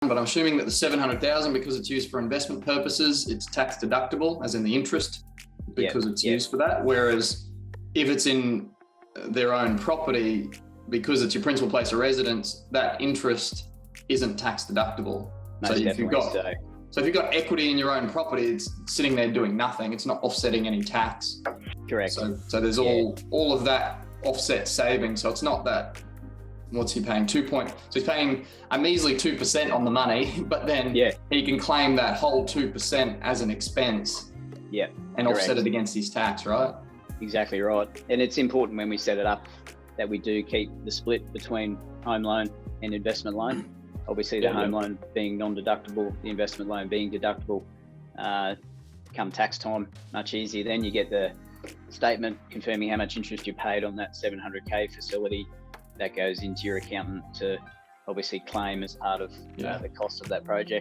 but I'm assuming that the 700,000, because it's used for investment purposes, it's tax deductible, as in the interest, because it's used for that. Whereas if it's in their own property, because it's your principal place of residence, that interest isn't tax deductible. So if you've got equity in your own property, it's sitting there doing nothing. It's not offsetting any tax. Correct. So there's all of that offset saving. So it's not that, what's he paying? So he's paying a measly 2% on the money, but then he can claim that whole 2% as an expense. And offset it against his tax, right? Exactly right. And it's important when we set it up that we do keep the split between home loan and investment loan. Obviously, the home loan being non-deductible, the investment loan being deductible. Come tax time, much easier. Then you get the statement confirming how much interest you paid on that 700K facility. That goes into your accountant to obviously claim as part of the cost of that project.